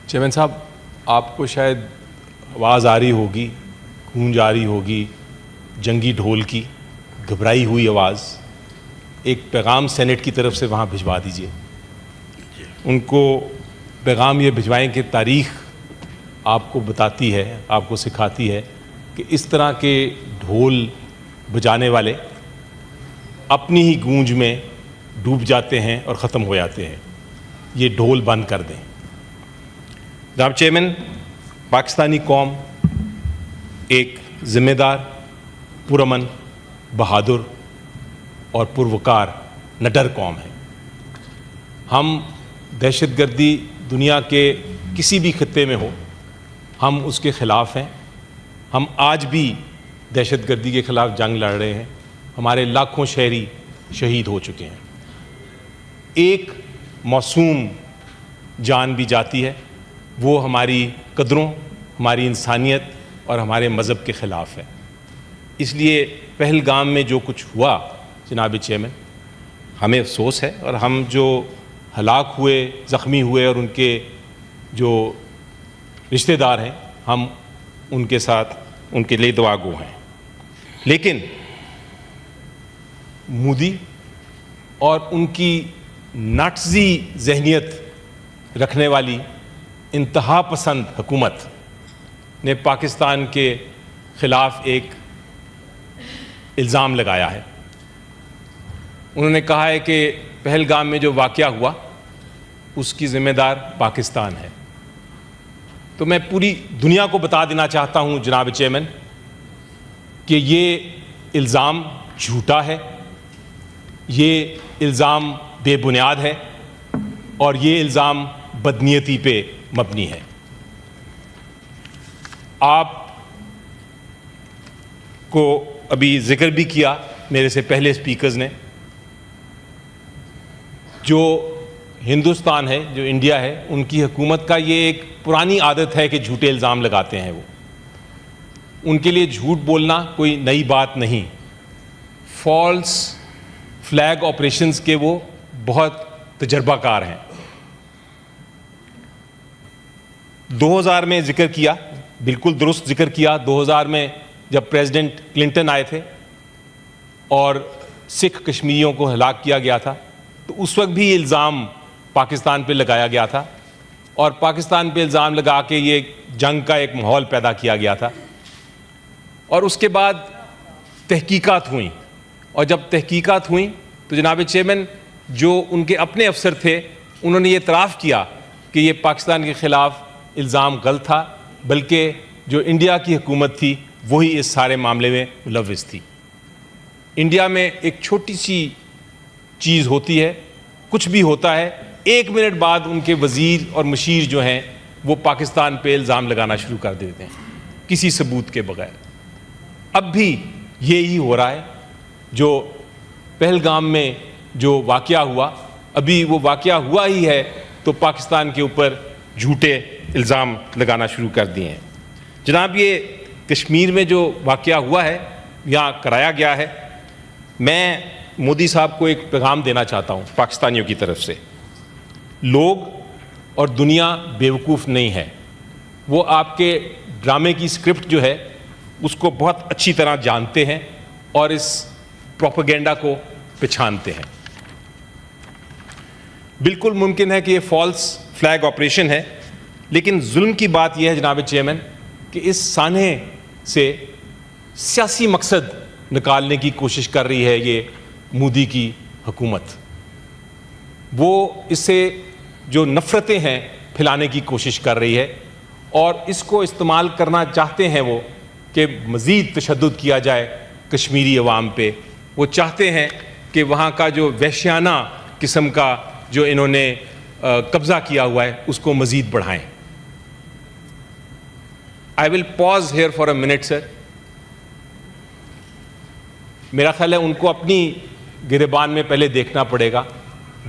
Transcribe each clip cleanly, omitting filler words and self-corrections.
Chairman صاحب، آپ کو شاید آواز آ رہی ہوگی، گونج آ رہی ہوگی جنگی ڈھول کی، گھبرائی ہوئی آواز. ایک پیغام سینٹ کی طرف سے وہاں بھجوا دیجیے. ان کو پیغام یہ بھجوائیں کہ تاریخ آپ کو بتاتی ہے، آپ کو سکھاتی ہے کہ اس طرح کے ڈھول بجانے والے اپنی ہی گونج میں ڈوب جاتے ہیں اور ختم ہو جاتے ہیں. یہ ڈھول بند کر دیں. جناب چیئرمین، پاکستانی قوم ایک ذمہ دار، پرامن، بہادر اور پروقار نڈر قوم ہے. ہم دہشت گردی دنیا کے کسی بھی خطے میں ہو، ہم اس کے خلاف ہیں. ہم آج بھی دہشت گردی کے خلاف جنگ لڑ رہے ہیں. ہمارے لاکھوں شہری شہید ہو چکے ہیں. ایک معصوم جان بھی جاتی ہے، وہ ہماری قدروں، ہماری انسانیت اور ہمارے مذہب کے خلاف ہے. اس لیے پہلگام میں جو کچھ ہوا جناب چیئرمین، ہمیں افسوس ہے، اور ہم جو ہلاک ہوئے، زخمی ہوئے اور ان کے جو رشتہ دار ہیں، ہم ان کے ساتھ ان کے لیے دعا گو ہیں. لیکن مودی اور ان کی ناٹزی ذہنیت رکھنے والی انتہا پسند حکومت نے پاکستان کے خلاف ایک الزام لگایا ہے. انہوں نے کہا ہے کہ پہلگام میں جو واقعہ ہوا اس کی ذمہ دار پاکستان ہے. تو میں پوری دنیا کو بتا دینا چاہتا ہوں جناب چیئرمین کہ یہ الزام جھوٹا ہے، یہ الزام بے بنیاد ہے، اور یہ الزام بدنیتی پہ مبنی ہے. آپ کو ابھی ذکر بھی کیا میرے سے پہلے اسپیکرز نے، جو ہندوستان ہے، جو انڈیا ہے، ان کی حکومت کا یہ ایک پرانی عادت ہے کہ جھوٹے الزام لگاتے ہیں. وہ ان کے لیے جھوٹ بولنا کوئی نئی بات نہیں. فالس فلیگ آپریشنز کے وہ بہت تجربہ کار ہیں. 2000 میں ذکر کیا، بالکل درست ذکر کیا. 2000 میں جب پریزیڈنٹ کلنٹن آئے تھے اور سکھ کشمیریوں کو ہلاک کیا گیا تھا، تو اس وقت بھی الزام پاکستان پہ لگایا گیا تھا، اور پاکستان پہ الزام لگا کے یہ جنگ کا ایک ماحول پیدا کیا گیا تھا. اور اس کے بعد تحقیقات ہوئیں، اور جب تحقیقات ہوئیں تو جناب چیئرمین، جو ان کے اپنے افسر تھے انہوں نے یہ اعتراف کیا کہ یہ پاکستان کے خلاف الزام غلط تھا، بلکہ جو انڈیا کی حکومت تھی وہی اس سارے معاملے میں ملوث تھی. انڈیا میں ایک چھوٹی سی چیز ہوتی ہے، کچھ بھی ہوتا ہے، 1 منٹ بعد ان کے وزیر اور مشیر جو ہیں وہ پاکستان پہ الزام لگانا شروع کر دیتے ہیں کسی ثبوت کے بغیر. اب بھی یہی ہو رہا ہے. جو پہلگام میں جو واقعہ ہوا، ابھی وہ واقعہ ہوا ہی ہے تو پاکستان کے اوپر جھوٹے الزام لگانا شروع کر دیے ہیں. جناب، یہ کشمیر میں جو واقعہ ہوا ہے، یہاں کرایا گیا ہے، میں مودی صاحب کو ایک پیغام دینا چاہتا ہوں پاکستانیوں کی طرف سے. لوگ اور دنیا بیوقوف نہیں ہے. وہ آپ کے ڈرامے کی اسکرپٹ جو ہے اس کو بہت اچھی طرح جانتے ہیں اور اس پروپیگنڈا کو پہچانتے ہیں. بالکل ممکن ہے کہ یہ فالس فلیگ آپریشن ہے، لیکن ظلم کی بات یہ ہے جناب چیئرمین کہ اس سانحے سے سیاسی مقصد نکالنے کی کوشش کر رہی ہے یہ مودی کی حکومت. وہ اس سے جو نفرتیں ہیں پھیلانے کی کوشش کر رہی ہے، اور اس کو استعمال کرنا چاہتے ہیں وہ کہ مزید تشدد کیا جائے کشمیری عوام پہ. وہ چاہتے ہیں کہ وہاں کا جو وحشیانہ قسم کا جو انہوں نے قبضہ کیا ہوا ہے اس کو مزید بڑھائیں. I will pause here for a minute, sir. میرا خیال ہے ان کو اپنی گریبان میں پہلے دیکھنا پڑے گا.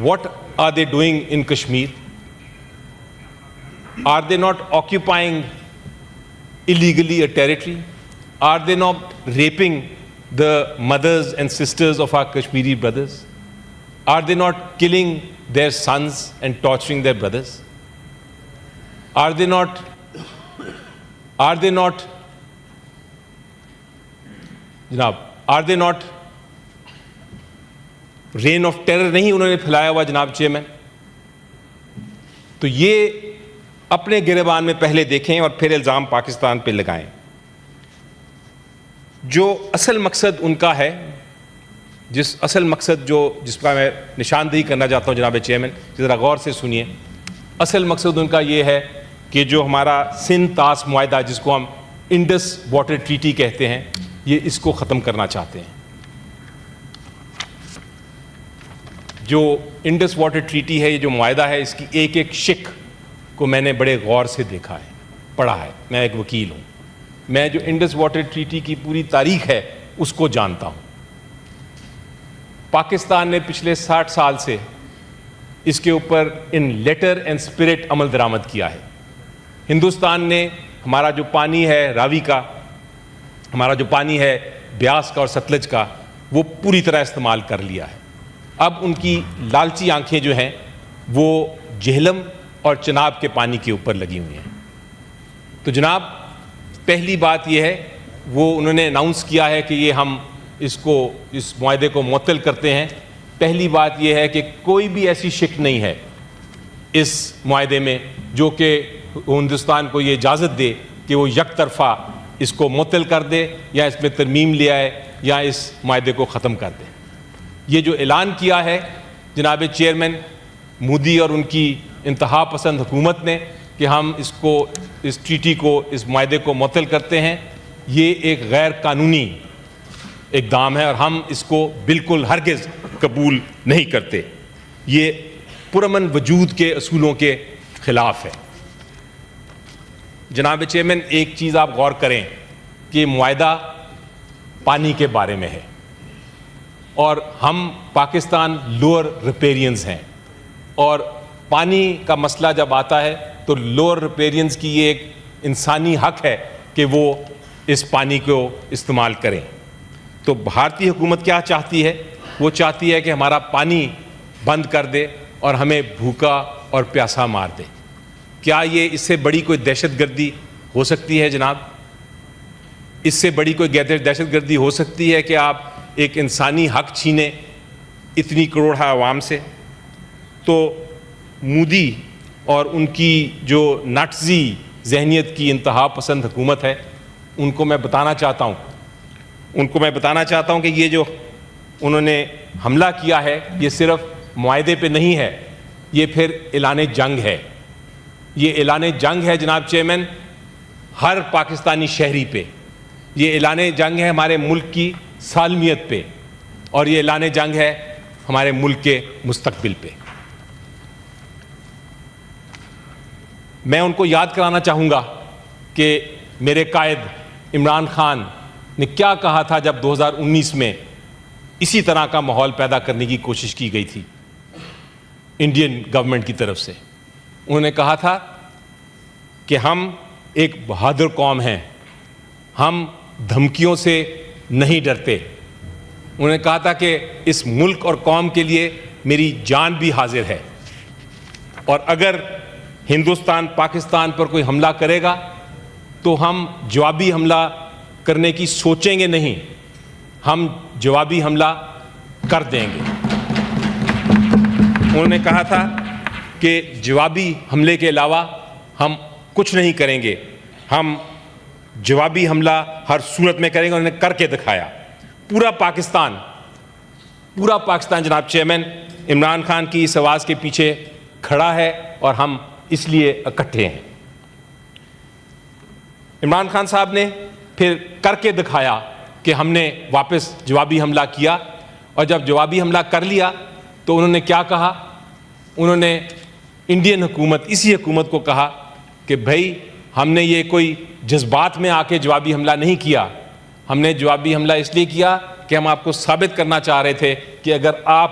What are they doing in Kashmir? Are they not occupying illegally a territory? Are they not raping the mothers and sisters of our Kashmiri brothers? Are they not killing their sons and torturing their brothers? Are they not جناب are they not reign of terror نہیں انہوں نے پھیلایا ہوا جناب chairman? تو یہ اپنے گریبان میں پہلے دیکھیں اور پھر الزام پاکستان پہ لگائیں. جو اصل مقصد ان کا ہے، جس اصل مقصد جس کا میں نشاندہی کرنا چاہتا ہوں جناب چیئرمین، ذرا غور سے سنیے. اصل مقصد ان کا یہ ہے کہ جو ہمارا سندھ طاس معاہدہ، جس کو ہم انڈس واٹر ٹریٹی کہتے ہیں، یہ اس کو ختم کرنا چاہتے ہیں. جو انڈس واٹر ٹریٹی ہے، یہ جو معاہدہ ہے، اس کی ایک ایک شق کو میں نے بڑے غور سے دیکھا ہے، پڑھا ہے. میں ایک وکیل ہوں، میں جو انڈس واٹر ٹریٹی کی پوری تاریخ ہے اس کو جانتا ہوں. پاکستان نے پچھلے 60 سال سے اس کے اوپر ان لیٹر اینڈ اسپرٹ عمل درآمد کیا ہے. ہندوستان نے ہمارا جو پانی ہے راوی کا، ہمارا جو پانی ہے بیاس کا اور ستلج کا، وہ پوری طرح استعمال کر لیا ہے. اب ان کی لالچی آنکھیں جو ہیں وہ جہلم اور چناب کے پانی کے اوپر لگی ہوئی ہیں. تو جناب پہلی بات یہ ہے، وہ انہوں نے اناؤنس کیا ہے کہ یہ ہم اس معاہدے کو معطل کرتے ہیں. پہلی بات یہ ہے کہ کوئی بھی ایسی شق نہیں ہے اس معاہدے میں جو کہ ہندوستان کو یہ اجازت دے کہ وہ یک طرفہ اس کو معطل کر دے یا اس میں ترمیم لے آئے یا اس معاہدے کو ختم کر دے. یہ جو اعلان کیا ہے جناب چیئرمین مودی اور ان کی انتہا پسند حکومت نے کہ ہم اس ٹریٹی کو، اس معاہدے کو معطل کرتے ہیں، یہ ایک غیر قانونی اقدام ہے اور ہم اس کو بالکل ہرگز قبول نہیں کرتے. یہ پرامن وجود کے اصولوں کے خلاف ہے. جناب چیئرمین ایک چیز آپ غور کریں کہ معاہدہ پانی کے بارے میں ہے اور ہم پاکستان لوور ریپیرینز ہیں، اور پانی کا مسئلہ جب آتا ہے تو لوور ریپیرینز کی یہ ایک انسانی حق ہے کہ وہ اس پانی کو استعمال کریں. تو بھارتی حکومت کیا چاہتی ہے؟ وہ چاہتی ہے کہ ہمارا پانی بند کر دے اور ہمیں بھوکا اور پیاسا مار دے. کیا یہ اس سے بڑی کوئی دہشت گردی ہو سکتی ہے جناب؟ اس سے بڑی کوئی دہشت گردی ہو سکتی ہے کہ آپ ایک انسانی حق چھینیں اتنی کروڑا عوام سے؟ تو مودی اور ان کی جو ناٹزی ذہنیت کی انتہا پسند حکومت ہے، ان کو میں بتانا چاہتا ہوں کہ یہ جو انہوں نے حملہ کیا ہے یہ صرف معاہدے پہ نہیں ہے، یہ پھر اعلان جنگ ہے. یہ اعلان جنگ ہے جناب چیئرمین ہر پاکستانی شہری پہ. یہ اعلان جنگ ہے ہمارے ملک کی سالمیت پہ، اور یہ اعلان جنگ ہے ہمارے ملک کے مستقبل پہ. میں ان کو یاد کرانا چاہوں گا کہ میرے قائد عمران خان نے کیا کہا تھا جب 2019 میں اسی طرح کا ماحول پیدا کرنے کی کوشش کی گئی تھی انڈین گورنمنٹ کی طرف سے. انہوں نے کہا تھا کہ ہم ایک بہادر قوم ہیں، ہم دھمکیوں سے نہیں ڈرتے. انہوں نے کہا تھا کہ اس ملک اور قوم کے لیے میری جان بھی حاضر ہے، اور اگر ہندوستان پاکستان پر کوئی حملہ کرے گا تو ہم جوابی حملہ کرنے کی سوچیں گے نہیں، ہم جوابی حملہ کر دیں گے. انہوں نے کہا تھا کہ جوابی حملے کے علاوہ ہم کچھ نہیں کریں گے، ہم جوابی حملہ ہر صورت میں کریں گے. انہوں نے کر کے دکھایا. پورا پاکستان جناب چیئرمین عمران خان کی اس آواز کے پیچھے کھڑا ہے اور ہم اس لیے اکٹھے ہیں. عمران خان صاحب نے پھر کر کے دکھایا کہ ہم نے واپس جوابی حملہ کیا، اور جب جوابی حملہ کر لیا تو انہوں نے کیا کہا؟ انہوں نے انڈین حکومت، اسی حکومت کو کہا کہ بھائی ہم نے یہ کوئی جذبات میں آ کے جوابی حملہ نہیں کیا، ہم نے جوابی حملہ اس لیے کیا کہ ہم آپ کو ثابت کرنا چاہ رہے تھے کہ اگر آپ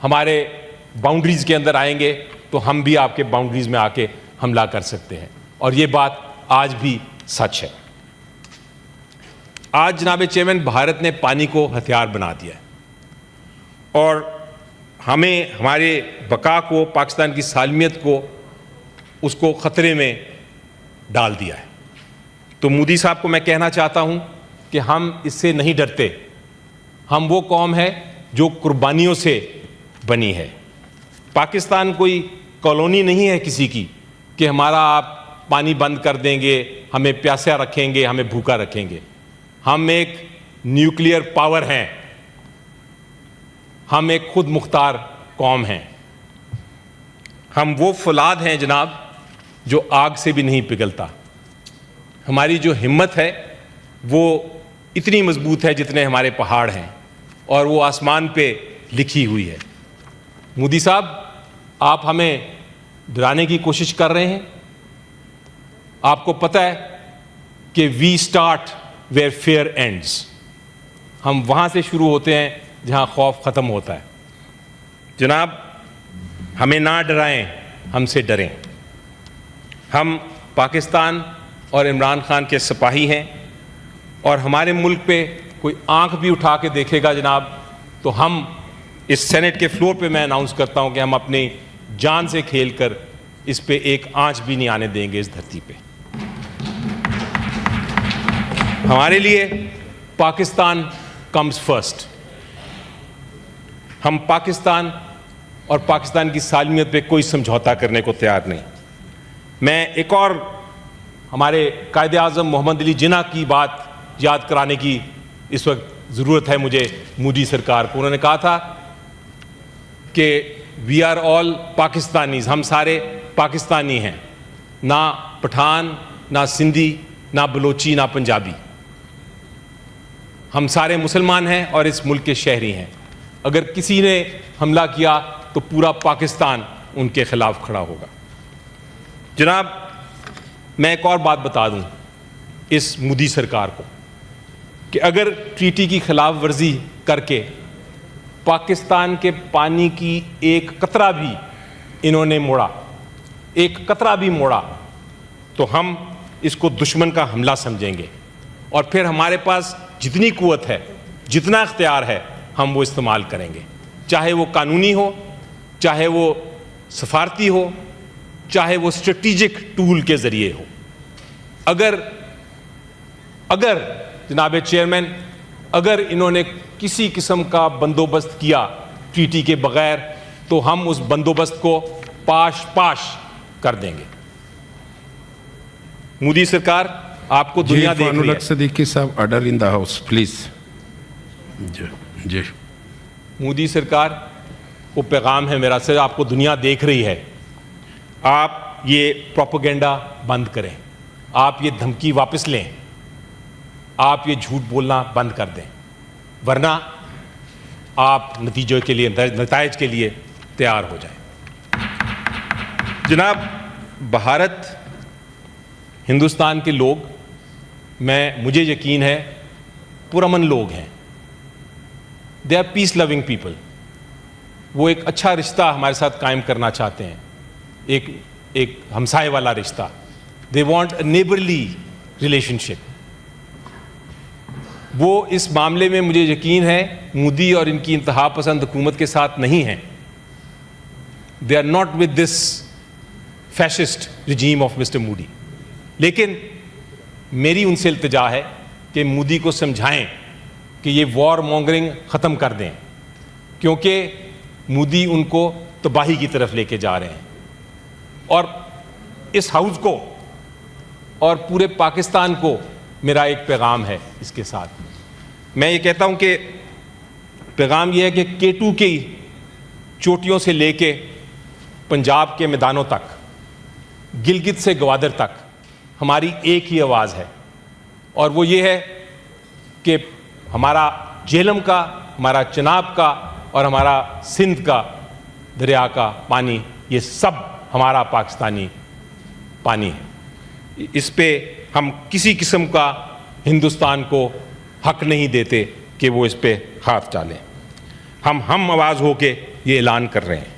ہمارے باؤنڈریز کے اندر آئیں گے تو ہم بھی آپ کے باؤنڈریز میں آ کے حملہ کر سکتے ہیں. اور یہ بات آج بھی سچ ہے. آج جناب چیئرمین بھارت نے پانی کو ہتھیار بنا دیا ہے، اور ہمیں ہمارے بقا کو، پاکستان کی سالمیت کو، اس کو خطرے میں ڈال دیا ہے. تو مودی صاحب کو میں کہنا چاہتا ہوں کہ ہم اس سے نہیں ڈرتے. ہم وہ قوم ہے جو قربانیوں سے بنی ہے. پاکستان کوئی کالونی نہیں ہے کسی کی کہ ہمارا آپ پانی بند کر دیں گے, ہمیں پیاسا رکھیں گے, ہمیں بھوکا رکھیں گے. ہم ایک نیوکلیئر پاور ہیں, ہم ایک خود مختار قوم ہیں. ہم وہ فولاد ہیں جناب جو آگ سے بھی نہیں پگھلتا. ہماری جو ہمت ہے وہ اتنی مضبوط ہے جتنے ہمارے پہاڑ ہیں, اور وہ آسمان پہ لکھی ہوئی ہے. مودی صاحب, آپ ہمیں ڈرانے کی کوشش کر رہے ہیں. آپ کو پتہ ہے کہ we start where fear ends. ہم وہاں سے شروع ہوتے ہیں جہاں خوف ختم ہوتا ہے. جناب, ہمیں نہ ڈرائیں, ہم سے ڈریں. ہم پاکستان اور عمران خان کے سپاہی ہیں, اور ہمارے ملک پہ کوئی آنکھ بھی اٹھا کے دیکھے گا جناب, تو ہم اس سینٹ کے فلور پہ میں اناؤنس کرتا ہوں کہ ہم اپنی جان سے کھیل کر اس پہ ایک آنچ بھی نہیں آنے دیں گے اس دھرتی پہ. ہمارے لیے پاکستان کمز فرسٹ. ہم پاکستان اور پاکستان کی سالمیت پہ کوئی سمجھوتا کرنے کو تیار نہیں. میں ایک اور ہمارے قائد اعظم محمد علی جناح کی بات یاد کرانے کی اس وقت ضرورت ہے مجھے مودی سرکار کو. انہوں نے کہا تھا کہ وی آر آل پاکستانیز, ہم سارے پاکستانی ہیں, نہ پٹھان, نہ سندھی, نہ بلوچی, نہ پنجابی. ہم سارے مسلمان ہیں اور اس ملک کے شہری ہیں. اگر کسی نے حملہ کیا تو پورا پاکستان ان کے خلاف کھڑا ہوگا. جناب, میں ایک اور بات بتا دوں اس مودی سرکار کو کہ اگر ٹریٹی کی خلاف ورزی کر کے پاکستان کے پانی کی ایک قطرہ بھی انہوں نے موڑا, ایک قطرہ بھی موڑا, تو ہم اس کو دشمن کا حملہ سمجھیں گے, اور پھر ہمارے پاس جتنی قوت ہے, جتنا اختیار ہے, ہم وہ استعمال کریں گے, چاہے وہ قانونی ہو, چاہے وہ سفارتی ہو, چاہے وہ اسٹریٹجک ٹول کے ذریعے ہو. اگر جناب چیئرمین, اگر انہوں نے کسی قسم کا بندوبست کیا ٹریٹی کے بغیر, تو ہم اس بندوبست کو پاش کر دیں گے. مودی سرکار, آپ کو دنیا دیکھ رہی ہے. صدیقی صاحب, order in the house please. جی مودی سرکار, وہ پیغام ہے میرا سے, آپ کو دنیا دیکھ رہی ہے. آپ یہ پروپیگنڈا بند کریں, آپ یہ دھمکی واپس لیں, آپ یہ جھوٹ بولنا بند کر دیں, ورنہ آپ نتیجے کے لیے, نتائج کے لیے تیار ہو جائیں. جناب, بھارت, ہندوستان کے لوگ, مجھے یقین ہے پرامن لوگ ہیں. They are peace loving people. وہ ایک اچھا رشتہ ہمارے ساتھ قائم کرنا چاہتے ہیں, ایک ہمسائے والا رشتہ. They want a neighbourly relationship. وہ اس معاملے میں مجھے یقین ہے مودی اور ان کی انتہا پسند حکومت کے ساتھ نہیں ہیں. They are not with this fascist regime of Mr Modi. لیکن میری ان سے التجا ہے کہ مودی کو سمجھائیں کہ یہ وار مونگرنگ ختم کر دیں, کیونکہ مودی ان کو تباہی کی طرف لے کے جا رہے ہیں. اور اس ہاؤس کو اور پورے پاکستان کو میرا ایک پیغام ہے اس کے ساتھ. میں یہ کہتا ہوں کہ پیغام یہ ہے کہ K2 کی چوٹیوں سے لے کے پنجاب کے میدانوں تک, گلگت سے گوادر تک ہماری ایک ہی آواز ہے, اور وہ یہ ہے کہ ہمارا جہلم کا, ہمارا چناب کا اور ہمارا سندھ کا دریا کا پانی, یہ سب ہمارا پاکستانی پانی ہے. اس پہ ہم کسی قسم کا ہندوستان کو حق نہیں دیتے کہ وہ اس پہ ہاتھ ڈالیں. ہم آواز ہو کے یہ اعلان کر رہے ہیں.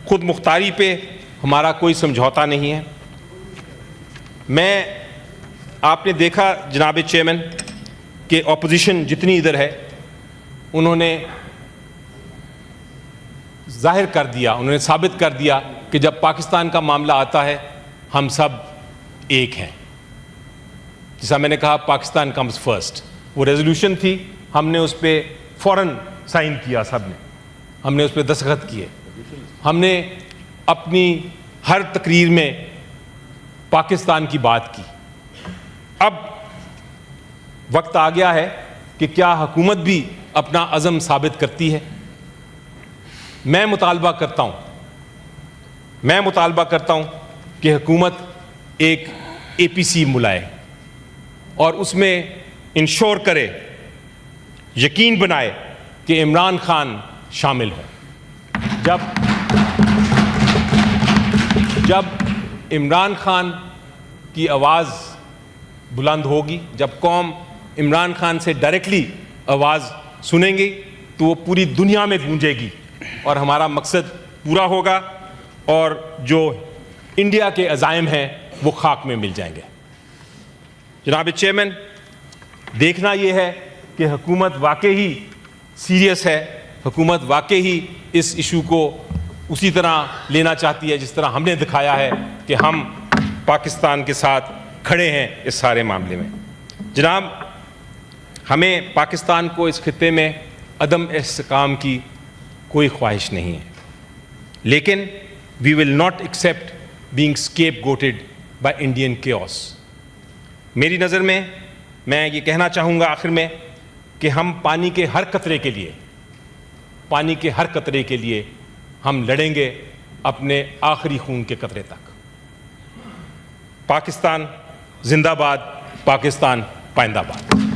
خود مختاری پہ ہمارا کوئی سمجھوتا نہیں ہے. آپ نے دیکھا جناب چیئرمین کہ اپوزیشن جتنی ادھر ہے, انہوں نے ظاہر کر دیا, انہوں نے ثابت کر دیا کہ جب پاکستان کا معاملہ آتا ہے ہم سب ایک ہیں. جیسا میں نے کہا پاکستان کمز فرسٹ. وہ ریزولوشن تھی, ہم نے اس پہ فوراً سائن کیا, سب نے, ہم نے اس پہ دستخط کیے. ہم نے اپنی ہر تقریر میں پاکستان کی بات کی. اب وقت آ گیا ہے کہ کیا حکومت بھی اپنا عزم ثابت کرتی ہے. میں مطالبہ کرتا ہوں کہ حکومت ایک APC ملائے اور اس میں انشور کرے, یقین بنائے کہ عمران خان شامل ہو. جب عمران خان کی آواز بلند ہوگی, جب قوم عمران خان سے ڈائریکٹلی آواز سنیں گی تو وہ پوری دنیا میں گونجے گی اور ہمارا مقصد پورا ہوگا اور جو انڈیا کے عزائم ہیں وہ خاک میں مل جائیں گے. جناب چیئرمین, دیکھنا یہ ہے کہ حکومت واقعی سیریس ہے, حکومت واقعی اس ایشو کو اسی طرح لینا چاہتی ہے جس طرح ہم نے دکھایا ہے کہ ہم پاکستان کے ساتھ کھڑے ہیں اس سارے معاملے میں. جناب, ہمیں پاکستان کو اس خطے میں عدم استحکام کی کوئی خواہش نہیں ہے, لیکن we will not accept being scapegoated by Indian chaos. میری نظر میں یہ کہنا چاہوں گا آخر میں کہ ہم پانی کے ہر قطرے کے لیے ہم لڑیں گے اپنے آخری خون کے قطرے تک. پاکستان زندہ باد, پاکستان پائندہ باد.